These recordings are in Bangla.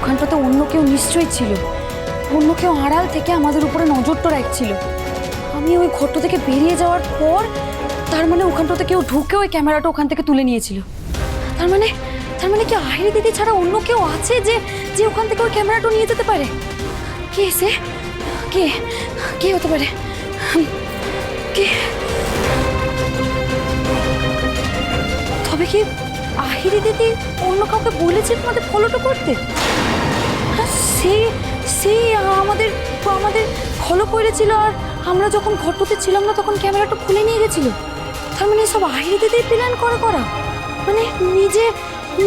ওখানটাতে অন্য কেউ নিশ্চয়ই ছিল, অন্য কেউ আড়াল থেকে আমাদের উপরে নজরটা রাখছিল। আমি ওই ঘরটা থেকে বেরিয়ে যাওয়ার পর তার মানে ওখানটাতে কেউ ঢুকে ওই ক্যামেরাটা ওখান থেকে তুলে নিয়েছিল। তার মানে কি আহিরি দিদি ছাড়া অন্য কেউ আছে যে যে ওখান থেকে ওই ক্যামেরাটা নিয়ে যেতে পারে? কে সে? কে কে হতে পারে? কে? তবে কি আহিরি দিদি অন্য কাউকে বলেছে তোমাদের ফলোটা করতে? সে আমাদের ফলো করেছিল, আর আমরা যখন ঘরটাতে ছিলাম না তখন ক্যামেরাটা খুলে নিয়ে গেছিল। তার মানে সব আহিরি দিদি প্ল্যান করা মানে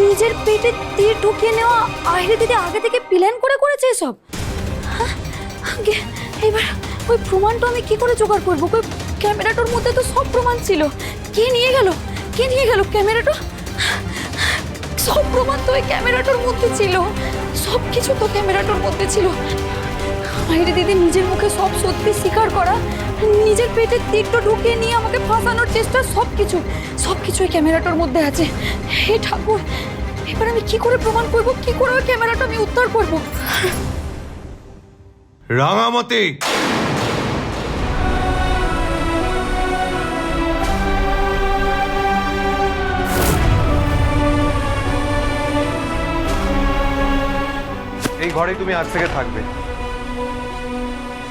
নিজের পেটে তীর ঢুকিয়ে নেওয়া আহিরি দিদি আগে থেকে প্ল্যান করেছে এসব। এবার ওই প্রমাণটা আমি কি করে জোগাড় করবো? ওই ক্যামেরাটার মধ্যে তো সব প্রমাণ ছিল। কে নিয়ে গেল ক্যামেরাটা? সব প্রমাণ তো ওই ক্যামেরাটার মধ্যে ছিল, সব কিছু তো ক্যামেরাটার মধ্যে ছিল। আহিরি দিদি নিজের মুখে সব সত্যি স্বীকার করা, নিজের পেটে তীরটা ঢুকিয়ে নিয়ে আমাকে ফাঁসানোর চেষ্টা, সব কিছু ওই ক্যামেরাটার মধ্যে আছে। হে ঠাকুর, এবার আমি কি করে প্রমাণ করব? কি করে ওই ক্যামেরাটা আমি উদ্ধার করব? রাঙামতি, এই ঘরেই তুমি আজ থেকে থাকবে।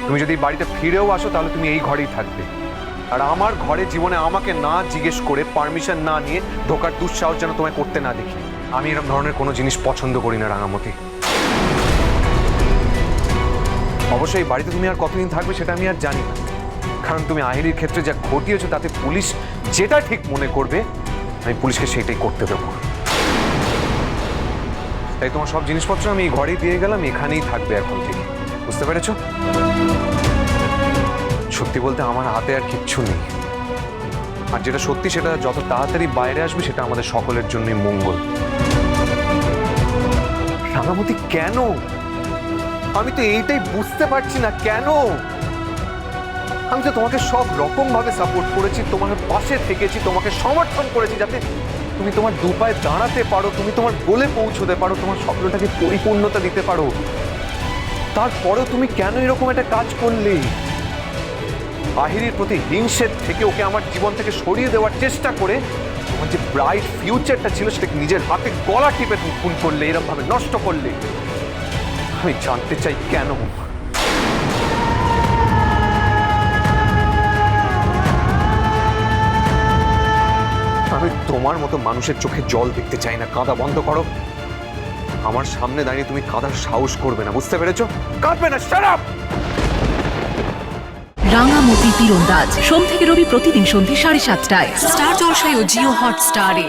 তুমি যদি বাড়িতে ফিরেও আসো তাহলে তুমি এই ঘরেই থাকবে। আর আমার ঘরে জীবনে আমাকে না জিজ্ঞেস করে, পারমিশন না নিয়ে ঢোকার দুঃসাহস যেন তোমায় করতে না দেখি। আমি এরকম ধরনের কোনো জিনিস পছন্দ করি না রাঙামতি। অবশ্যই বাড়িতে তুমি আর কতদিন থাকবে সেটা আমি আর জানি না, কারণ তুমি আহিরির ক্ষেত্রে যা ঘটিয়েছো তাতে পুলিশ যেটা ঠিক মনে করবে আমি পুলিশকে সেটাই করতে দেবো। তাই তোমার সব জিনিসপত্র আমি এই ঘরেই দিয়ে গেলাম, এখানেই থাকবে এখন থেকে, বুঝতে পেরেছো? সত্যি বলতে আমার হাতে আর কিচ্ছু নেই, আর যেটা সত্যি সেটা যত তাড়াতাড়ি বাইরে আসবে সেটা আমাদের সকলের জন্যই মঙ্গল। রাঙামতি, কেন? আমি তো এইটাই বুঝতে পারছি না কেন। আমি তো তোমাকে সব রকম ভাবে সাপোর্ট করেছি, তোমার পাশে থেকেছি, তোমাকে সমর্থন করেছি যাতে তুমি তোমার দু পায়ে দাঁড়াতে পারো, তুমি তোমার গোলে পৌঁছতে পারো, তোমার স্বপ্নটাকে পরিপূর্ণতা দিতে পারো। তারপরেও তুমি কেন এরকম একটা কাজ করলে? আহিরির প্রতি হিংসের থেকে ওকে আমার জীবন থেকে সরিয়ে দেওয়ার চেষ্টা করে আমার যে ব্রাইট ফিউচারটা ছিল সেটাকে নিজের হাতে গলা টিপে তুমি খুন করলে, এরকম ভাবে নষ্ট করলে। আমি জানতে চাই কেন? আমি তোমার মতো মানুষের চোখে জল দেখতে চাই না। কাঁদা বন্ধ করো। আমার সামনে দাঁড়িয়ে তুমি কাঁদার সাহস করবে না, বুঝতে পেরেছো? কাঁদবে না, শাট আপ। রাঙামতি তীরন্দাজ সোম থেকে রবি প্রতিদিন সন্ধ্যে 7:30টায় স্টার জলসায় ও জিও হটস্টারে।